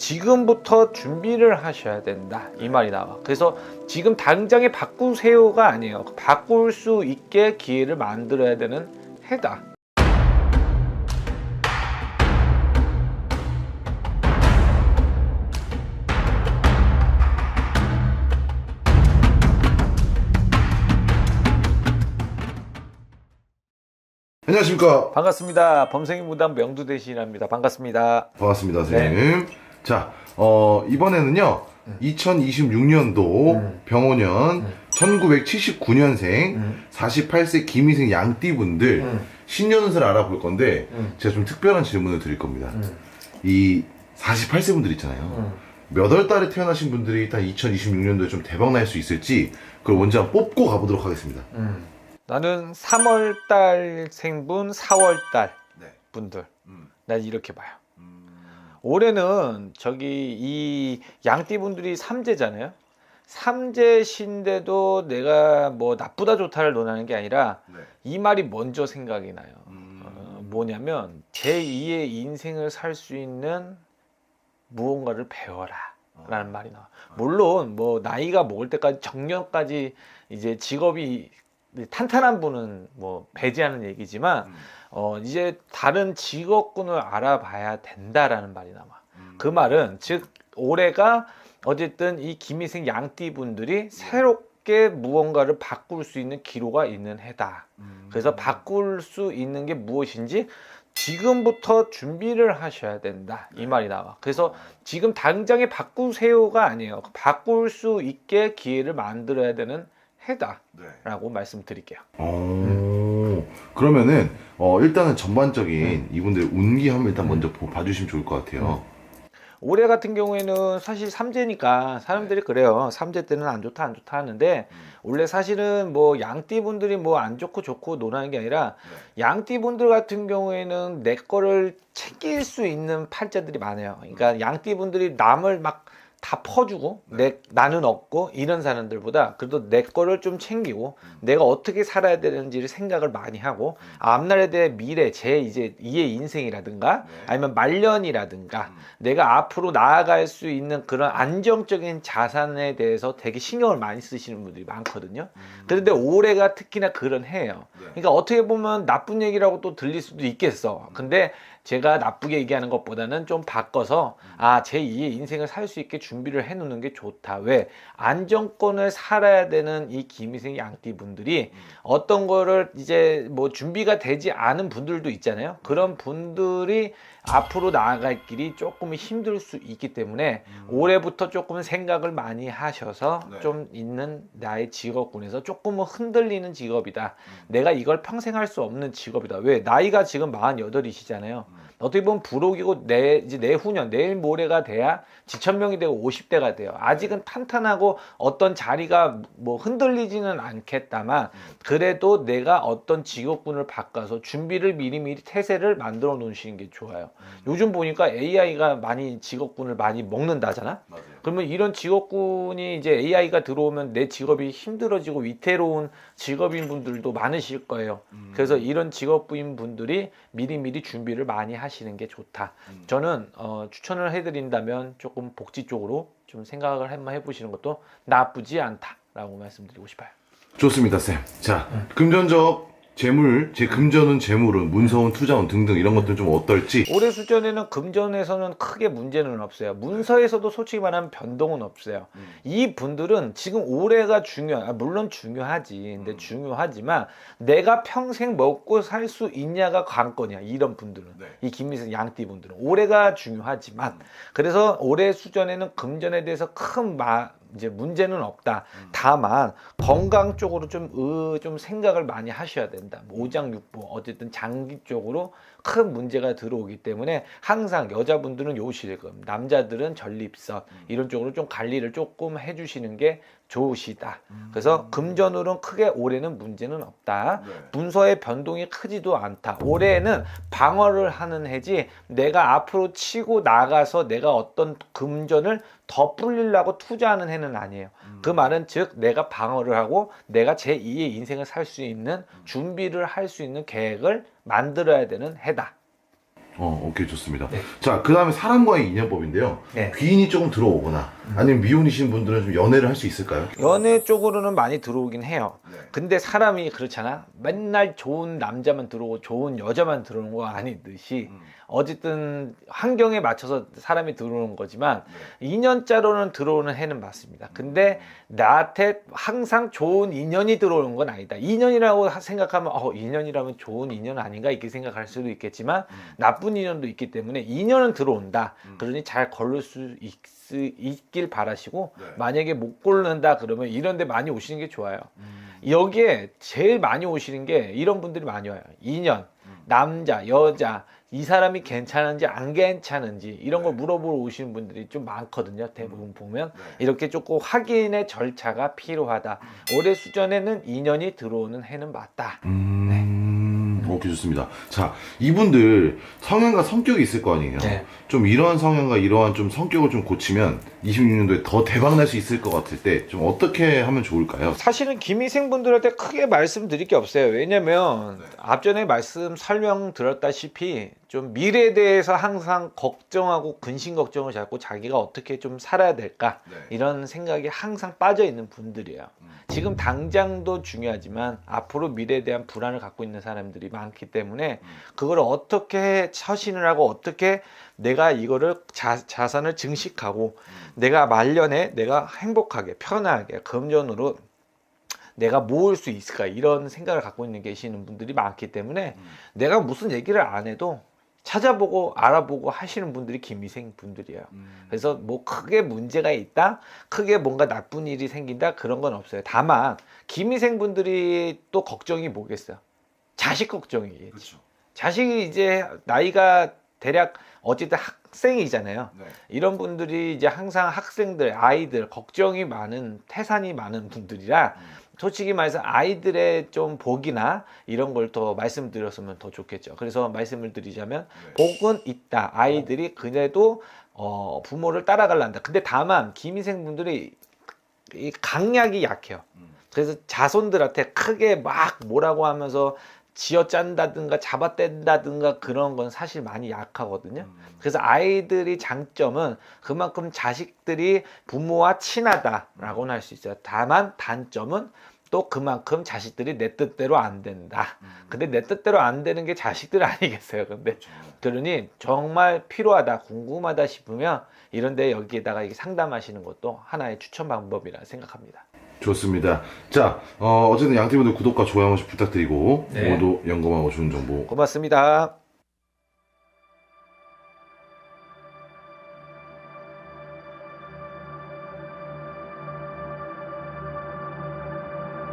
지금부터 준비를 하셔야 된다 이 말이 나와. 그래서 지금 당장에 바꾸세요가 아니에요. 바꿀 수 있게 기회를 만들어야 되는 해다. 안녕하십니까. 반갑습니다. 범생이 무당 명두대신입니다. 반갑습니다. 반갑습니다, 선생님. 자, 이번에는요, 2026년도 병오년 1979년생 48세 김희생 양띠분들 신년운세를 알아볼 건데, 제가 좀 특별한 질문을 드릴 겁니다. 이 48세 분들 있잖아요. 몇 월 달에 태어나신 분들이 일단 2026년도에 좀 대박 날 수 있을지, 그걸 먼저 한번 뽑고 가보도록 하겠습니다. 나는 3월달 생분, 4월달 네. 분들 난 이렇게 봐요. 올해는 이 양띠분들이 삼재잖아요. 삼재신데도 내가 뭐 나쁘다 좋다를 논하는 게 아니라 네. 이 말이 먼저 생각이 나요. 뭐냐면 제2의 인생을 살 수 있는 무언가를 배워라 라는 말이 나와. 물론 뭐 나이가 먹을 때까지 정년까지 이제 직업이 탄탄한 분은 뭐 배제하는 얘기지만 이제 다른 직업군을 알아봐야 된다라는 말이 나와. 그 말은 즉 올해가 어쨌든 이 김희생 양띠분들이 새롭게 무언가를 바꿀 수 있는 기로가 있는 해다. 그래서 바꿀 수 있는 게 무엇인지 지금부터 준비를 하셔야 된다 이 말이 나와. 그래서 지금 당장에 바꾸세요가 아니에요. 바꿀 수 있게 기회를 만들어야 되는 해다 라고 말씀드릴게요. 그러면은 일단은 전반적인 이분들의 운기 한번 일단 먼저 봐주시면 좋을 것 같아요. 올해 같은 경우에는 사실 삼재니까 사람들이 그래요. 삼재 때는 안 좋다 안 좋다 하는데 원래 사실은 뭐 양띠분들이 뭐 안 좋고 좋고 논하는 게 아니라 양띠분들 같은 경우에는 내 거를 챙길 수 있는 팔자들이 많아요. 그러니까 양띠분들이 남을 막 다 퍼주고 나는 없고 이런 사람들보다 그래도 내 거를 좀 챙기고 내가 어떻게 살아야 되는지를 생각을 많이 하고 앞날에 대해 미래 제 이제 2의 인생이라든가 아니면 말년이라든가 내가 앞으로 나아갈 수 있는 그런 안정적인 자산에 대해서 되게 신경을 많이 쓰시는 분들이 많거든요. 그런데 올해가 특히나 그런 해예요. 그러니까 어떻게 보면 나쁜 얘기라고 또 들릴 수도 있겠어. 근데 제가 나쁘게 얘기하는 것보다는 좀 바꿔서 제 2의 인생을 살 수 있게 준비를 해 놓는 게 좋다. 왜? 안정권을 살아야 되는 이 김희생 양띠 분들이 어떤 거를 이제 뭐 준비가 되지 않은 분들도 있잖아요. 그런 분들이 앞으로 나아갈 길이 조금 힘들 수 있기 때문에 올해부터 조금 생각을 많이 하셔서 좀 있는 나의 직업군에서 조금은 흔들리는 직업이다. 내가 이걸 평생 할 수 없는 직업이다. 왜? 나이가 지금 48이시잖아요. 어떻게 보면 부록이고 이제 내후년 내일 모레가 돼야 지천명이 되고 50대가 돼요. 아직은 탄탄하고 어떤 자리가 뭐 흔들리지는 않겠다만 그래도 내가 어떤 직업군을 바꿔서 준비를 미리미리 태세를 만들어 놓으시는 게 좋아요. 요즘 보니까 AI가 많이 직업군을 많이 먹는다잖아. 그러면 이런 직업군이 이제 AI가 들어오면 내 직업이 힘들어지고 위태로운 직업인 분들도 많으실 거예요. 그래서 이런 직업인 분들이 미리미리 준비를 많이 하시는 게 좋다. 저는 추천을 해드린다면 조금 복지 쪽으로 좀 생각을 한번 해보시는 것도 나쁘지 않다라고 말씀드리고 싶어요. 좋습니다, 쌤. 자, 금전적 재물, 제 금전은 재물은 문서운 투자운 등등 이런 것들 좀 어떨지. 올해 수전에는 금전에서는 크게 문제는 없어요. 문서에서도 솔직히 말하면 변동은 없어요. 이 분들은 지금 올해가 물론 중요하지. 근데 중요하지만 내가 평생 먹고 살 수 있냐가 관건이야. 이런 분들은. 이 김희생 양띠 분들은. 올해가 중요하지만 그래서 올해 수전에는 금전에 대해서 큰 이제 문제는 없다. 다만 건강 쪽으로 좀 생각을 많이 하셔야 된다. 오장육부 어쨌든 장기 쪽으로 큰 문제가 들어오기 때문에 항상 여자분들은 요실금, 남자들은 전립선 이런 쪽으로 좀 관리를 조금 해주시는 게 좋으시다. 그래서 금전으로는 크게 올해는 문제는 없다. 문서의 변동이 크지도 않다. 올해는 방어를 하는 해지 내가 앞으로 치고 나가서 내가 어떤 금전을 더 불리려고 투자하는 해는 아니에요. 그 말은 즉 내가 방어를 하고 내가 제2의 인생을 살 수 있는 준비를 할 수 있는 계획을 만들어야 되는 해다. 오케이, 좋습니다. 네. 자, 그 다음에 사람과의 인연법인데요. 네. 귀인이 조금 들어오거나 아니면 미혼이신 분들은 좀 연애를 할 수 있을까요? 연애 쪽으로는 많이 들어오긴 해요. 네. 근데 사람이 그렇잖아. 맨날 좋은 남자만 들어오고 좋은 여자만 들어오는 거 아니듯이 어쨌든 환경에 맞춰서 사람이 들어오는 거지만 2년짜로는 들어오는 해는 맞습니다. 근데 나한테 항상 좋은 인연이 들어오는 건 아니다. 2년이라고 생각하면 2년이라면 좋은 인연 아닌가 이렇게 생각할 수도 있겠지만 나쁜 인연도 있기 때문에 2년은 들어온다. 그러니 잘 걸을 수 있길 바라시고 네. 만약에 못 고른다 그러면 이런 데 많이 오시는 게 좋아요. 여기에 제일 많이 오시는 게 이런 분들이 많이 와요. 2년, 남자, 여자, 이 사람이 괜찮은지 안 괜찮은지 이런 걸 물어보러 오시는 분들이 좀 많거든요. 대부분 보면 이렇게 조금 확인의 절차가 필요하다. 올해 수전에는 2년이 들어오는 해는 맞다. 오케이, 좋습니다. 자, 이분들 성향과 성격이 있을 거 아니에요. 네. 좀 이러한 성향과 이러한 좀 성격을 좀 고치면 26년도에 더 대박 날 수 있을 것 같을 때 좀 어떻게 하면 좋을까요? 사실은 김희생 분들한테 크게 말씀드릴 게 없어요. 왜냐면 앞전에 말씀 설명드렸다시피 좀 미래에 대해서 항상 걱정하고 근심 걱정을 잡고 자기가 어떻게 좀 살아야 될까 이런 생각이 항상 빠져 있는 분들이에요. 지금 당장도 중요하지만 앞으로 미래에 대한 불안을 갖고 있는 사람들이 많기 때문에 그걸 어떻게 처신을 하고 어떻게 내가 이거를 자산을 증식하고 내가 말년에 내가 행복하게 편하게 금전으로 내가 모을 수 있을까 이런 생각을 갖고 있는 계시는 분들이 많기 때문에 내가 무슨 얘기를 안 해도 찾아보고 알아보고 하시는 분들이 김희생 분들이에요. 그래서 뭐 크게 문제가 있다, 크게 뭔가 나쁜 일이 생긴다 그런 건 없어요. 다만 김희생 분들이 또 걱정이 뭐겠어요? 자식 걱정이겠지. 그렇죠. 자식이 이제 나이가 대략 어쨌든 학생이잖아요. 네. 이런 분들이 이제 항상 학생들, 아이들 걱정이 많은 태산이 많은 분들이라 솔직히 말해서 아이들의 좀 복이나 이런 걸 더 말씀드렸으면 더 좋겠죠. 그래서 말씀을 드리자면 복은 있다. 아이들이 그래도 부모를 따라갈란다. 근데 다만 김희생 분들이 이 강약이 약해요. 그래서 자손들한테 크게 막 뭐라고 하면서 쥐어짠다든가 잡아댄다든가 그런 건 사실 많이 약하거든요. 그래서 아이들이 장점은 그만큼 자식들이 부모와 친하다라고는 할 수 있어요. 다만 단점은 또 그만큼 자식들이 내 뜻대로 안 된다. 근데 내 뜻대로 안 되는 게 자식들 아니겠어요. 근데 그러니 정말 필요하다, 궁금하다 싶으면 이런데 여기에다가 이렇게 상담하시는 것도 하나의 추천 방법이라 생각합니다. 좋습니다. 자, 어쨌든 양팀분들 구독과 좋아요 한 번씩 부탁드리고 네. 오늘도 연금하고 좋은 정보 고맙습니다.